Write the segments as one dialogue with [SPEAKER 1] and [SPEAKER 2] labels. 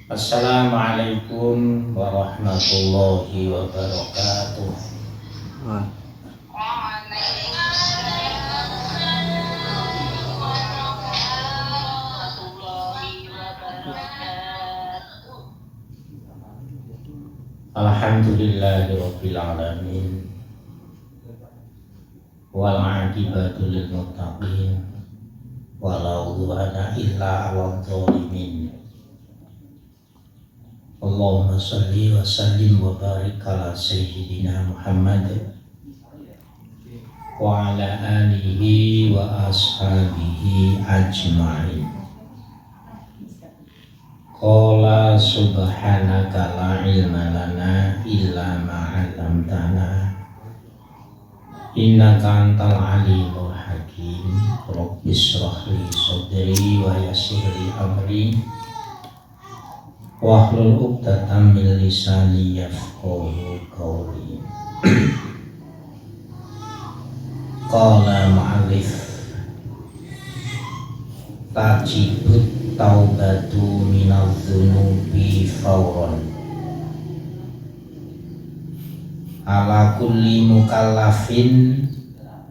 [SPEAKER 1] Assalamualaikum warahmatullahi wabarakatuh. Alhamdulillahirabbil alamin. Wal 'aqibatu lil muttaqin. Wala udwana illa 'alal zalimin. Allahumma shalli wa sallim wa barik ala sayyidina Muhammad wa ala alihi wa ashabihi ajma'in. Qala subhanaka la ilma lana illa ma 'allamtana innaka antal alimul hakim. Rabbi shrah li sadri wa yassir li amri wahlul 'uqdatam min lisani yafqahu qawli. Qala mu'allif tajibut taubatu minadz dzunubi fawron ala kulli mukallafin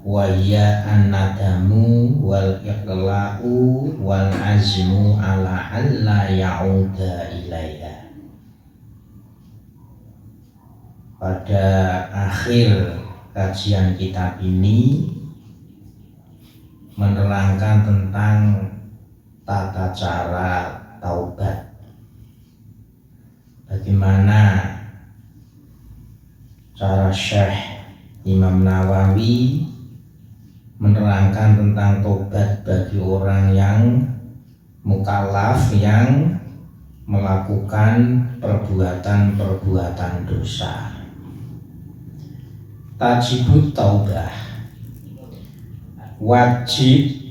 [SPEAKER 1] wa ya an-nadamu wal iqla'u wal azmu ala alla ya'uda ilaiha. Pada akhir kajian kitab ini menerangkan tentang tata cara taubat, bagaimana cara Syekh Imam Nawawi menerangkan tentang tobat bagi orang yang mukallaf, yang melakukan perbuatan-perbuatan dosa. Tajibut taubah, wajib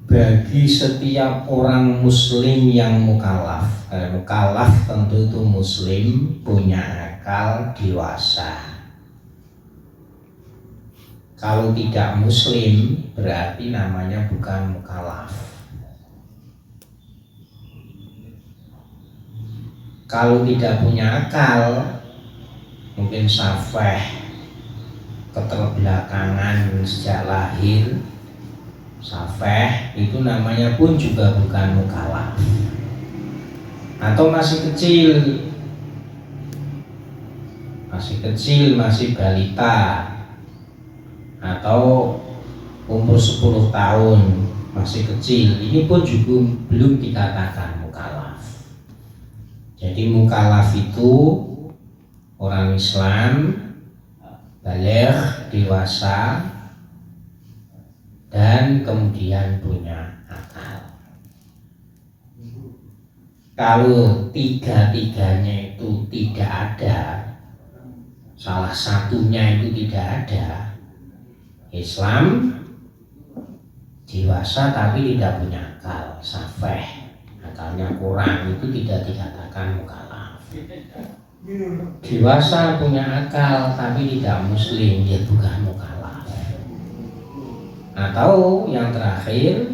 [SPEAKER 1] bagi setiap orang muslim yang mukallaf. Mukallaf tentu itu muslim, punya akal, dewasa. Kalau tidak muslim berarti namanya bukan mukallaf. Kalau tidak punya akal, mungkin safeh, keterbelakangan sejak lahir, safeh, itu namanya pun juga bukan mukallaf. Atau masih kecil, masih balita, atau umur 10 tahun masih kecil, ini pun juga belum dikatakan mukallaf. Jadi mukallaf itu orang Islam baligh, dewasa, dan kemudian punya akal. Kalau tiga-tiganya itu tidak ada, salah satunya itu tidak ada, Islam dewasa tapi tidak punya akal, safeh, akalnya kurang, itu tidak dikatakan mukallaf. Dewasa punya akal tapi tidak muslim, dia bukan mukallaf. Atau yang terakhir,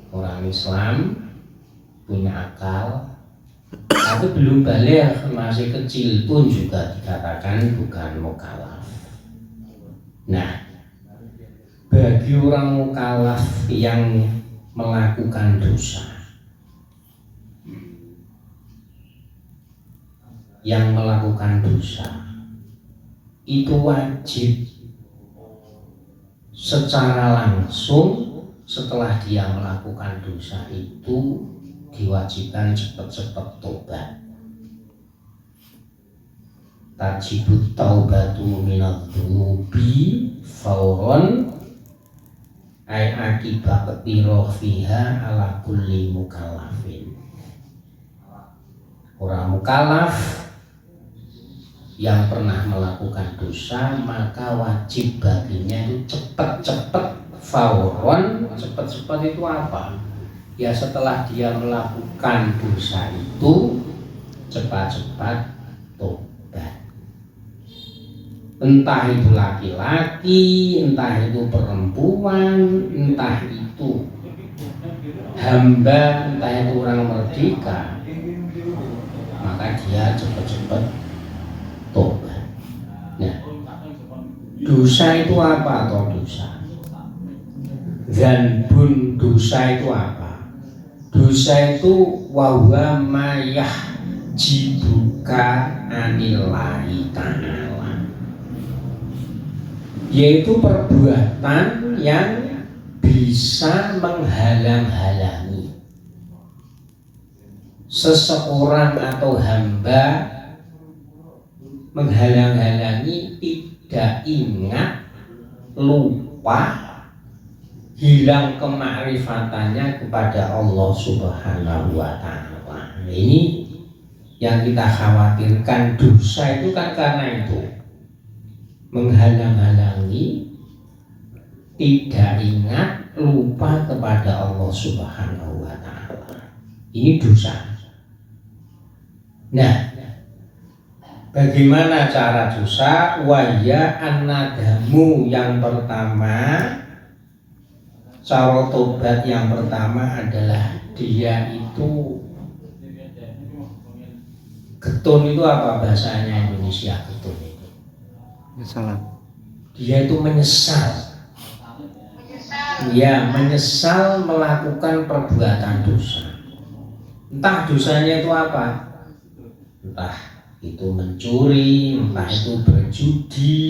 [SPEAKER 1] orang Islam punya akal tapi belum baligh, masih kecil, pun juga dikatakan bukan mukallaf. Nah, bagi orang mukallaf yang melakukan dosa, itu wajib secara langsung setelah dia melakukan dosa itu diwajibkan cepat-cepat tobat. Tajibut taubatu minadz dzunubi fawron ay akibat tiroh fiha ala kulli mukallafin. Orang mukallaf yang pernah melakukan dosa maka wajib baginya itu cepat-cepat fawron. Cepat-cepat itu apa? Ya setelah dia melakukan dosa itu cepat-cepat tobat. Entah itu laki-laki, entah itu perempuan, entah itu hamba entah itu orang merdeka, maka dia cepat-cepat tobat. Nah, dosa itu apa atau dosa? Zanbun, dosa itu apa? Dosa itu wahwa mayah jibuka anillahi ta'ala, yaitu perbuatan yang bisa menghalang-halangi seseorang atau hamba, menghalang-halangi tidak ingat, lupa, hilang kemakrifatannya kepada Allah Subhanahu wa Ta'ala. Ini yang kita khawatirkan. Dosa itu kan karena itu menghalang-halangi, tidak ingat, lupa kepada Allah Subhanahu wa Ta'ala. Ini dosa. Nah, bagaimana cara dosa? Waya an-nadamu, yang pertama, cara tobat yang pertama adalah dia itu getun. Itu apa bahasanya Indonesia getun itu?
[SPEAKER 2] Salah.
[SPEAKER 1] Dia itu menyesal. Ya, menyesal melakukan perbuatan dosa. Entah dosanya itu apa, entah itu mencuri, entah itu berjudi,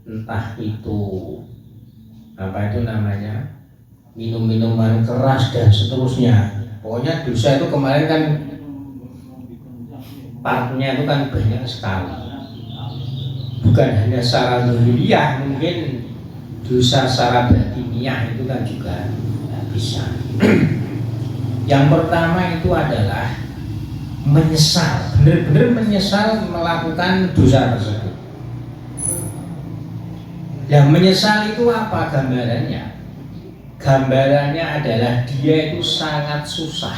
[SPEAKER 1] entah itu apa itu namanya, minum-minuman keras dan seterusnya. Pokoknya dosa itu kemarin kan partnya itu kan banyak sekali, bukan hanya secara zahiriyah, mungkin dosa secara batiniah itu kan juga bisa. Yang pertama itu adalah menyesal, benar-benar menyesal melakukan dosa tersebut. Yang menyesal itu apa gambarannya? Gambarannya adalah dia itu sangat susah,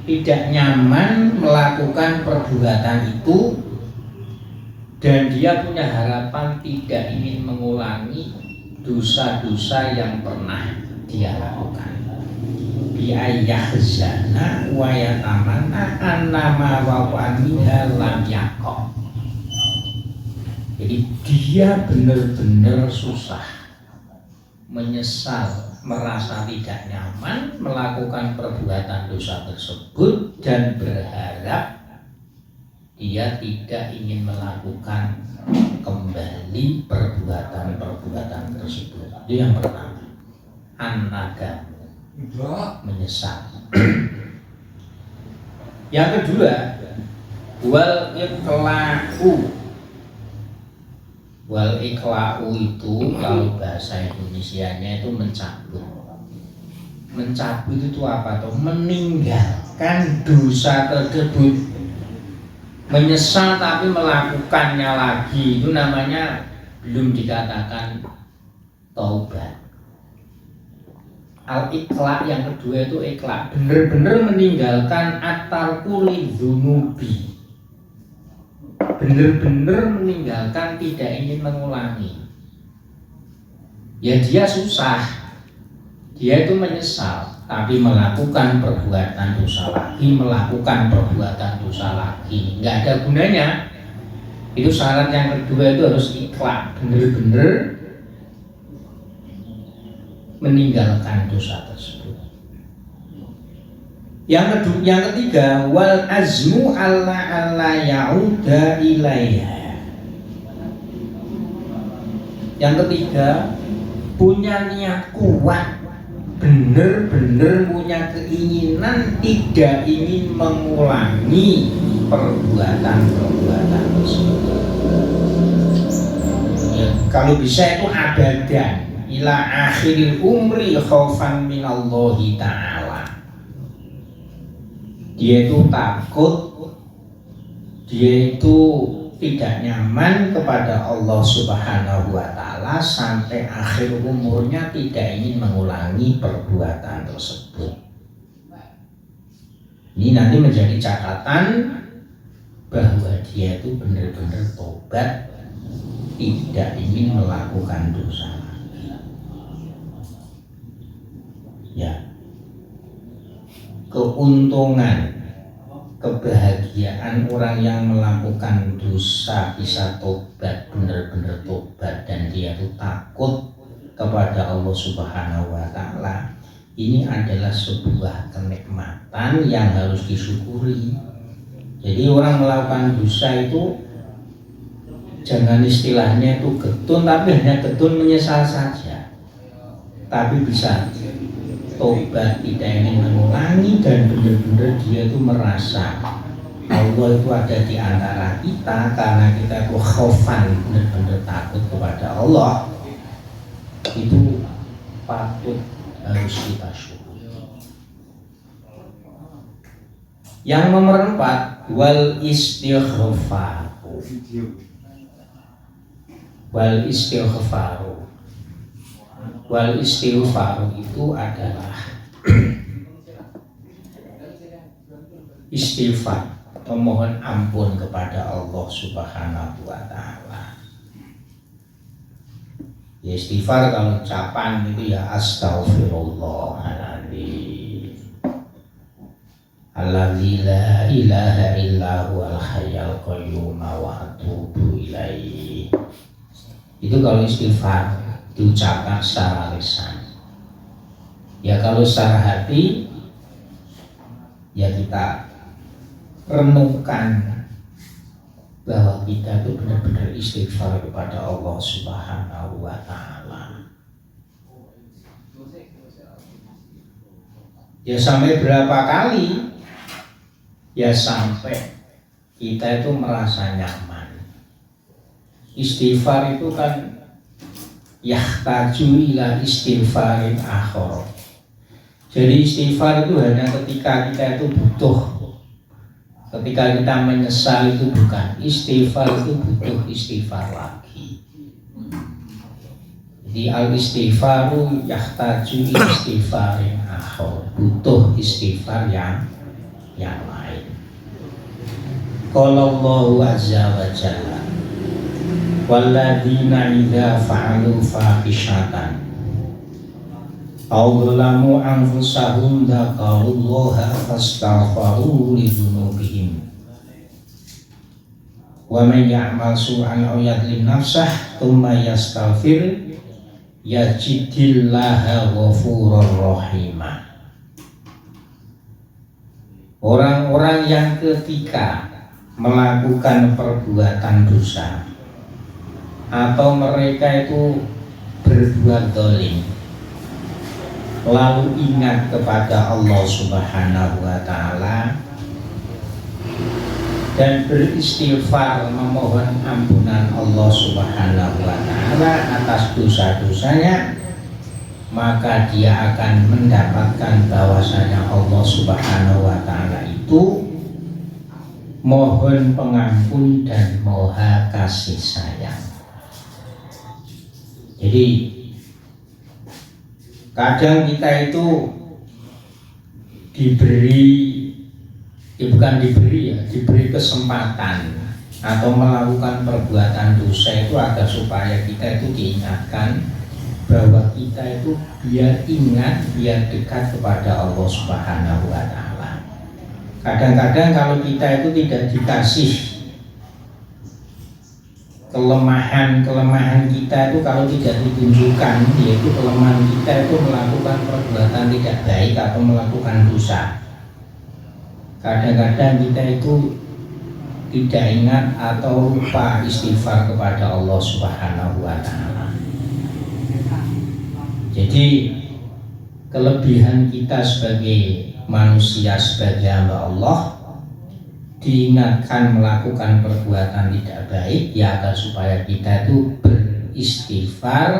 [SPEAKER 1] tidak nyaman melakukan perbuatan itu, dan dia punya harapan tidak ingin mengulangi dosa-dosa yang pernah dia lakukan. Bi'ayyahzana wa yatamanna annama wa'aniha lam yaqa. Jadi dia benar-benar susah, menyesal, merasa tidak nyaman melakukan perbuatan dosa tersebut, dan berharap dia tidak ingin melakukan kembali perbuatan-perbuatan tersebut. Itu yang pertama, an-nadamu, menyesal. Yang kedua, wal iqla'u itu kalau bahasa Indonesianya itu mencabut. Mencabut itu apa tuh? Meninggalkan dosa tersebut. Menyesal tapi melakukannya lagi, itu namanya belum dikatakan taubat. Al-iqla' yang kedua itu iqla', benar-benar meninggalkan at-tarku lidzunubi, benar-benar meninggalkan, tidak ingin mengulangi. Ya dia susah, dia itu menyesal, tapi melakukan perbuatan dosa lagi, nggak ada gunanya. Itu syarat yang kedua, itu harus ikhlas, benar-benar meninggalkan dosa tersebut. Yang ketiga, wal azmu alla ya'uda ilaiha. Yang ketiga, punya niat kuat, benar-benar punya keinginan tidak ingin mengulangi perbuatan tersebut. Ya, kalau bisa itu abadan ila akhiril umri khaufan minallahi ta'ala. Dia itu takut, dia itu tidak nyaman kepada Allah Subhanahu wa Ta'ala sampai akhir umurnya tidak ingin mengulangi perbuatan tersebut. Ini nanti menjadi catatan bahwa dia itu benar-benar tobat, tidak ingin melakukan dosa lagi. ya, keuntungan, kebahagiaan orang yang melakukan dosa bisa tobat, benar-benar tobat, dan dia itu takut kepada Allah Subhanahu wa Ta'ala. Ini adalah sebuah kenikmatan yang harus disyukuri. Jadi orang melakukan dosa itu jangan istilahnya itu getun, tapi hanya getun menyesal saja, tapi bisa tobat, tidak ingin mengulangi, dan benar-benar dia itu merasa Allah itu ada di antara kita, karena kita itu khaufan, benar-benar takut kepada Allah. Itu patut harus kita syukuri. Yang nomor 4, wal istighfaru. Wal istighfaru. Wal istighfaru itu adalah istighfar, memohon ampun kepada Allah Subhanahu wa Ta'ala. Ya, istighfar kalau ucapan itu ya astaghfirullahaladzim alladzi la ilaha illa huwal hayyul qayyum wa atubu ilaihi. Itu kalau istighfar diucapkan secara lisan. Ya kalau secara hati ya kita renungkan bahwa kita itu benar-benar istighfar kepada Allah Subhanahu wa Ta'ala. Ya sampai berapa kali? Ya sampai kita itu merasa nyaman. Istighfar itu kan yahtaju ila istighfarin akhar. Jadi istighfar itu hanya ketika kita itu butuh. Ketika kita menyesal itu bukan, istighfar itu butuh istighfar lagi. Jadi al-istighfaru yahtaju istighfarin akhar, butuh istighfar yang lain. Qala Allahu azza wa jalla walladzina idza fa'alu fahishatan aw dzalamu anfusahum dzakarullaha fastaghfaru lidzunubihim wa man ya'mal su'an aw yadlim nafsah tsumma yastaghfir yajidillaha ghafurur rahima. Orang-orang yang ketika melakukan perbuatan dosa atau mereka itu berbuat zalim lalu ingat kepada Allah Subhanahu wa Ta'ala dan beristighfar memohon ampunan Allah Subhanahu wa Ta'ala atas dosa-dosanya, maka dia akan mendapatkan bahwasanya Allah Subhanahu wa Ta'ala itu mohon pengampun dan moha kasih sayang. Jadi kadang kita itu diberi kesempatan atau melakukan perbuatan dosa itu agar supaya kita itu diingatkan bahwa kita itu biar ingat, biar dekat kepada Allah Subhanahu wa Ta'ala. Kadang-kadang kalau kita itu tidak dikasih kelemahan kita itu, kalau tidak ditunjukkan, yaitu kelemahan kita itu melakukan perbuatan tidak baik atau melakukan dosa. Kadang-kadang kita itu tidak ingat atau lupa istighfar kepada Allah Subhanahu wa Ta'ala. Jadi kelebihan kita sebagai manusia, sebagai hamba Allah, diingatkan melakukan perbuatan tidak baik ya agar supaya kita itu beristighfar,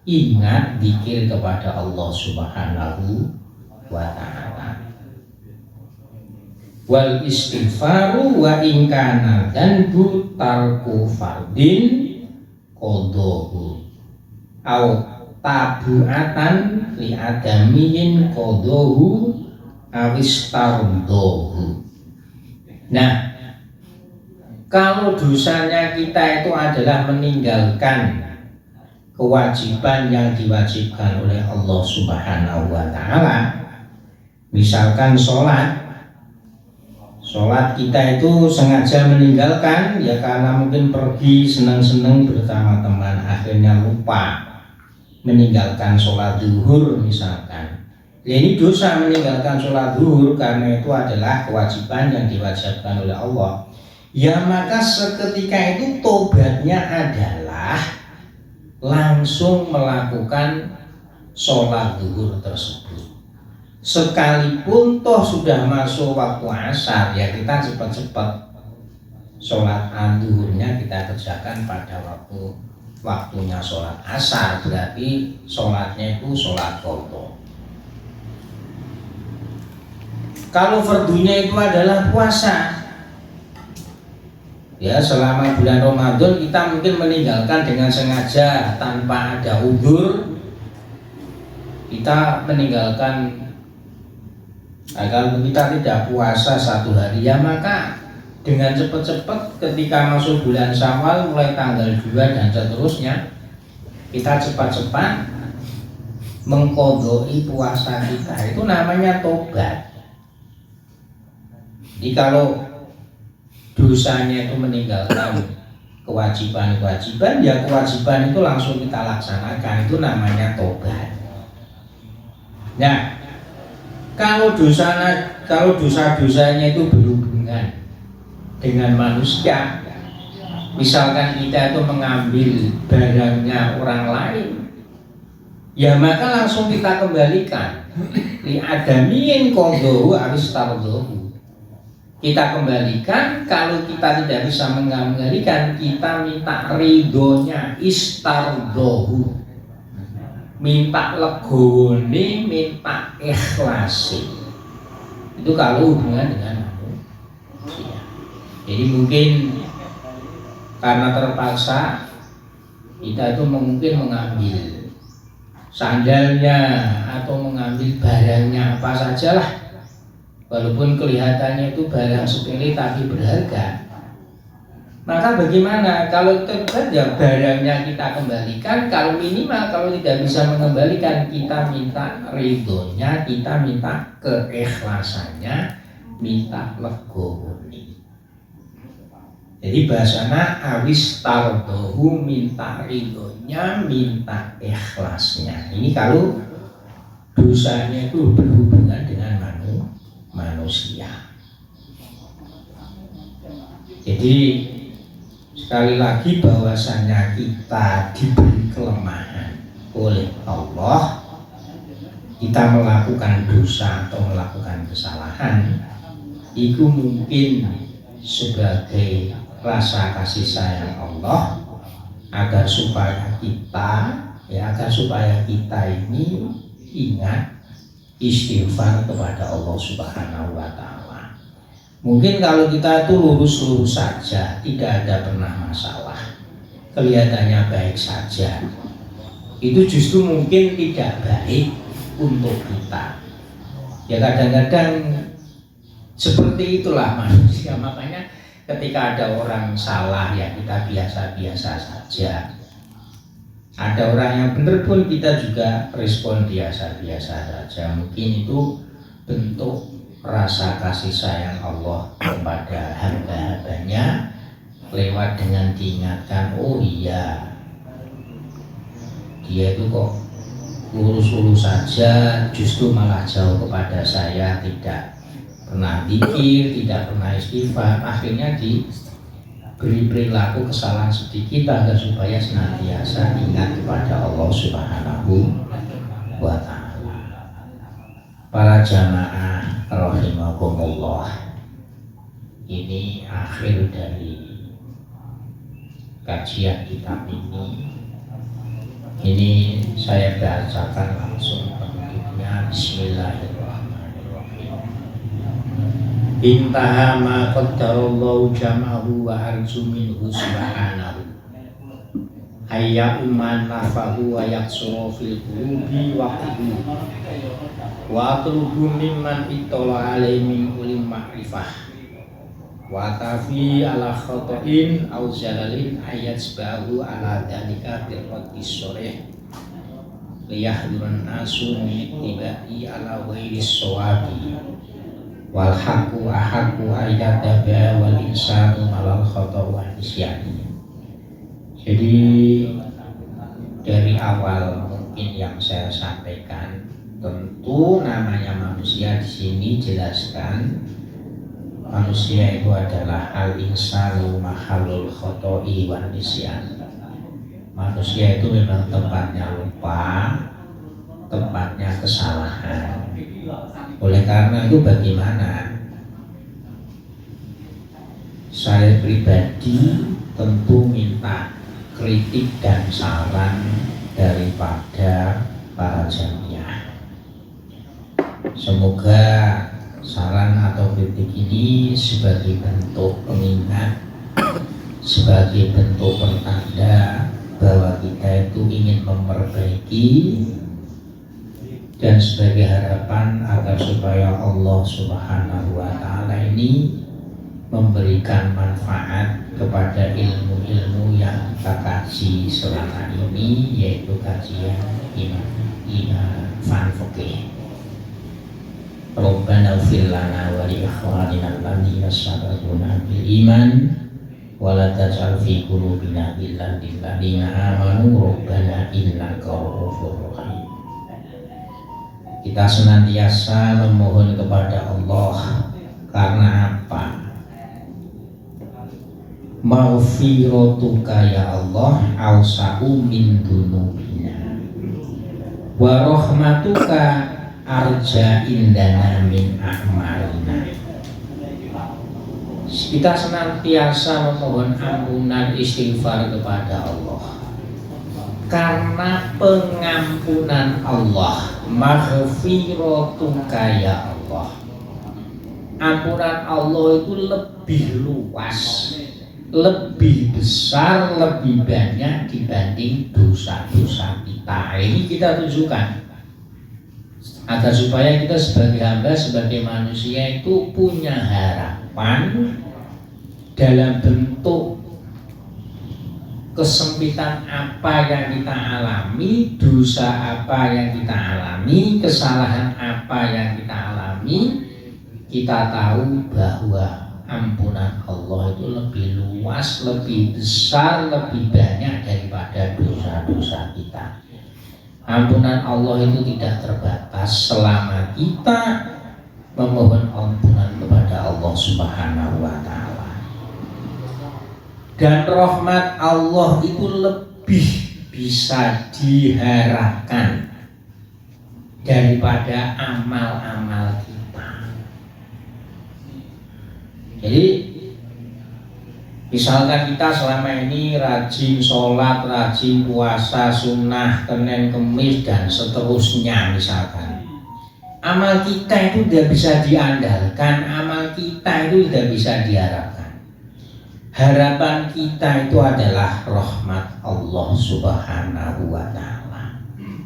[SPEAKER 1] ingat, zikir kepada Allah Subhanahu wa Ta'ala. Wal istighfaru wa in kana dzanbu tarku fardin qadahu au tabuatan li adamiyin qadahu awistardahu. Nah, kalau dosanya kita itu adalah meninggalkan kewajiban yang diwajibkan oleh Allah Subhanahu wa Ta'ala. Misalkan sholat kita itu sengaja meninggalkan ya karena mungkin pergi senang-senang bersama teman, akhirnya lupa meninggalkan sholat zuhur misalkan. Ya, ini dosa meninggalkan sholat zuhur karena itu adalah kewajiban yang diwajibkan oleh Allah. Ya maka seketika itu tobatnya adalah langsung melakukan sholat zuhur tersebut. Sekalipun toh sudah masuk waktu asar, ya kita cepat-cepat sholat zuhurnya kita kerjakan pada waktunya sholat asar, berarti sholatnya itu sholat qadha. Kalau fardunya itu adalah puasa, ya selama bulan Ramadan kita mungkin meninggalkan dengan sengaja tanpa ada udzur, kita meninggalkan. Kalau kita tidak puasa satu hari, ya maka dengan cepat-cepat ketika masuk bulan Syawal mulai tanggal 2 dan seterusnya, kita cepat-cepat mengqadai puasa kita. Itu namanya tobat. Jadi kalau dosanya itu meninggalkan kewajiban-kewajiban, ya kewajiban itu langsung kita laksanakan, itu namanya tobat. Nah, kalau dosa-dosanya itu berhubungan dengan manusia, misalkan kita itu mengambil barangnya orang lain, ya maka langsung kita kembalikan. Li adamiin qadhahu aristardahu. Kita kembalikan. Kalau kita tidak bisa mengembalikan, kita minta ridhonya, istardahu, minta legone, minta ikhlasi. Itu kalau hubungan dengan manusia. Jadi mungkin karena terpaksa kita itu mungkin mengambil sandalnya atau mengambil barangnya apa sajalah, walaupun kelihatannya itu barang sepele tapi berharga. Maka bagaimana kalau tobat, ya barangnya kita kembalikan. Kalau minimal kalau tidak bisa mengembalikan, kita minta ridhonya, kita minta keikhlasannya, minta legone. Jadi bahasana awis tardohu, minta ridhonya, minta ikhlasnya. Ini kalau dosanya itu berhubungan dengan manusia. Jadi sekali lagi bahwasanya kita diberi kelemahan oleh Allah, kita melakukan dosa atau melakukan kesalahan, itu mungkin sebagai rasa kasih sayang Allah agar supaya kita ini ingat istighfar kepada Allah Subhanahu wa Ta'ala. Mungkin kalau kita itu lurus-lurus saja, tidak ada pernah masalah, kelihatannya baik saja, itu justru mungkin tidak baik untuk kita. Ya kadang-kadang seperti itulah manusia. Makanya ketika ada orang salah, ya kita biasa-biasa saja. Ada orang yang benar pun kita juga respon biasa-biasa saja. Mungkin itu bentuk rasa kasih sayang Allah kepada hamba-hambanya lewat dengan diingatkan, oh iya, dia itu kok lurus-lurus saja, justru malah jauh kepada saya, tidak pernah zikir, tidak pernah istighfar. Akhirnya diberi perilaku kesalahan sedikit agar supaya senantiasa ingat kepada Allah Subhanahu wa Ta'ala. Para jamaah rahimakumullah, ini akhir dari kajian kitab ini. Ini saya bacakan langsung bentuknya. Bismillahirrahmanirrahim. Intaha ma qaddarallahu jam'ahu wa arju minhu subhanahu hayya umman nafahu wa yaksuru fil qulubi wa qulubi wa atlubu mimman ittala alaihi min ulim ma'rifah wa tafi ala khata'in au zalalin ayat sebahu ala dalika birqadis sore liyahdurun nasu tibai ala wairis sawabi wal haqqu ahaqqu ayyadaba wal insanu malal khata' wa nisyani. Jadi dari awal mungkin yang saya sampaikan, tentu namanya manusia di sini jelaskan manusia itu adalah al insanu mahalul khoto'i wan nisyan. Manusia itu memang tempatnya lupa, tempatnya kesalahan. Oleh karena itu bagaimana? Saya pribadi tentu minta kritik dan saran daripada para jamiah. Semoga saran atau kritik ini sebagai bentuk pengingat, sebagai bentuk pertanda bahwa kita itu ingin memperbaiki, dan sebagai harapan agar supaya Allah Subhanahu wa Ta'ala ini memberikan manfaat kepada ilmu-ilmu yang kita kaji selama ini, yaitu kajian Imam Fanfaqih. Rabbana ighfir lana wa li ikhwanina alladziina sabaquna bil iman wa la taj'al fi qulubina ghillan lil ladziina amanu rabbana innaka ra'ufur rahim. Kita senantiasa memohon kepada Allah karena apa? Maghfiratuka ya Allah awsa'u min dunubina wa rahmatuka arja indana min a'malina. Kita senantiasa memohon ampunan istighfar kepada Allah karena pengampunan Allah. Maghfiratuka ya Allah, ampunan Allah itu lebih luas, lebih besar, lebih banyak dibanding dosa-dosa kita. Ini kita tunjukkan agar supaya kita sebagai hamba, sebagai manusia itu punya harapan dalam bentuk kesempitan apa yang kita alami, dosa apa yang kita alami, kesalahan apa yang kita alami. Kita tahu bahwa ampunan Allah itu lebih luas, lebih besar, lebih banyak daripada dosa-dosa kita. Ampunan Allah itu tidak terbatas selama kita memohon ampunan kepada Allah Subhanahu wa Ta'ala. Dan rahmat Allah itu lebih bisa diharapkan daripada amal-amal kita. Jadi misalkan kita selama ini rajin sholat, rajin puasa, sunnah, Senin, Kemis, dan seterusnya misalkan, amal kita itu tidak bisa diandalkan, amal kita itu tidak bisa diharapkan. Harapan kita itu adalah rahmat Allah Subhanahu wa Ta'ala.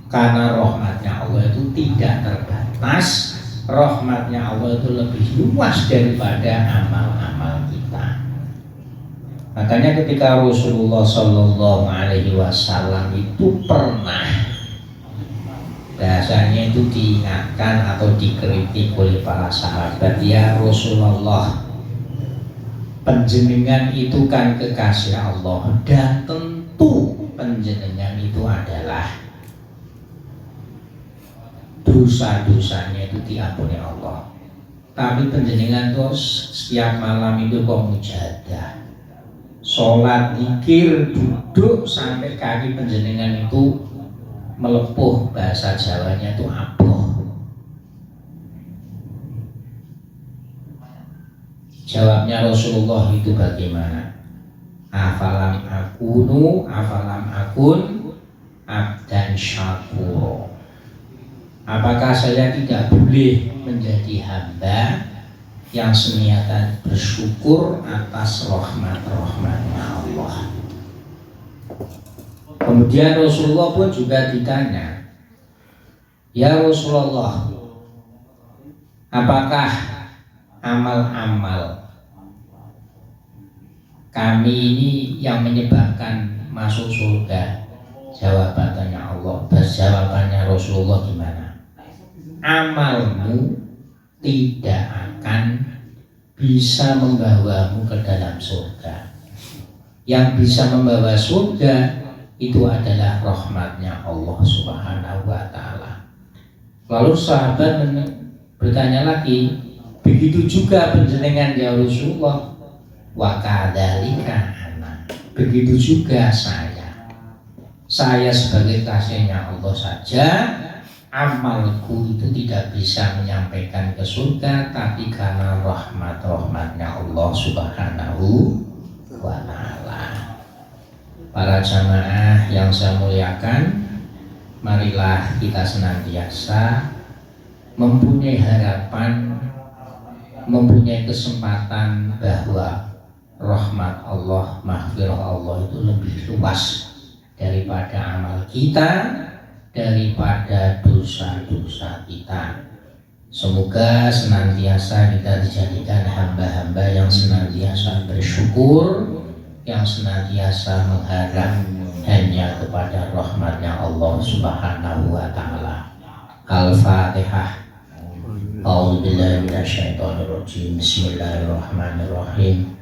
[SPEAKER 1] Karena rahmatnya Allah itu tidak terbatas, rahmatnya Allah itu lebih luas daripada amal-amal kita. Makanya ketika Rasulullah Shallallahu Alaihi Wasallam itu pernah, bahasanya itu diingatkan atau dikritik oleh para sahabat, ya Rasulullah, penjenengan itu kan kekasih Allah, dan tentu penjenengan itu adalah dosa-dosanya itu diampuni Allah. Tapi penjenengan tuh setiap malam itu kok mujahadah, sholat, zikir, duduk sampai kaki penjenengan itu melepuh, bahasa Jawanya itu aboh. Jawabnya Rasulullah itu bagaimana? Afalam akun abdan syakuro. Apakah saya tidak boleh menjadi hamba yang seniatan bersyukur atas rahmat-rahmatnya Allah? Kemudian Rasulullah pun juga ditanya, ya Rasulullah, apakah amal-amal kami ini yang menyebabkan masuk surga. Jawabannya Allah, jawabannya Rasulullah gimana? Amalmu tidak akan bisa membawamu ke dalam surga. Yang bisa membawa surga itu adalah rahmatnya Allah Subhanahu wa Ta'ala. Lalu sahabat bertanya lagi, begitu juga panjenengan ya Rasulullah? Wa kadzalika ana, begitu juga saya sebagai kasihnya Allah saja, amalku itu tidak bisa menyampaikan ke surga, tapi karena rahmatnya Allah Subhanahu wa Ta'ala. Para jamaah yang saya muliakan, marilah kita senantiasa mempunyai harapan, mempunyai kesempatan bahwa rahmat Allah, maghfirah Allah itu lebih luas daripada amal kita, daripada dosa-dosa kita. Semoga senantiasa kita dijadikan hamba-hamba yang senantiasa bersyukur, yang senantiasa mengharap hanya kepada rahmatnya Allah Subhanahu wa Ta'ala. Al-Fatihah. A'udzubillahi minasyaitonirrajim. Bismillahirrahmanirrahim.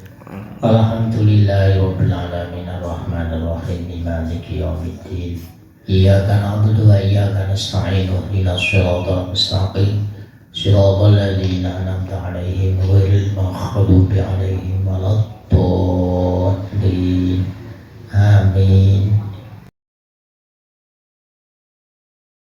[SPEAKER 1] Alhamdulillahirabbil alamin arrahmanir rahim maliki yaumiddin. Iyyaka na'budu wa iyyaka nasta'in ihdinas siratal mustaqim siratal ladzina an'amta 'alaihim ghairil maghdubi 'alaihim waladdallin. Amin.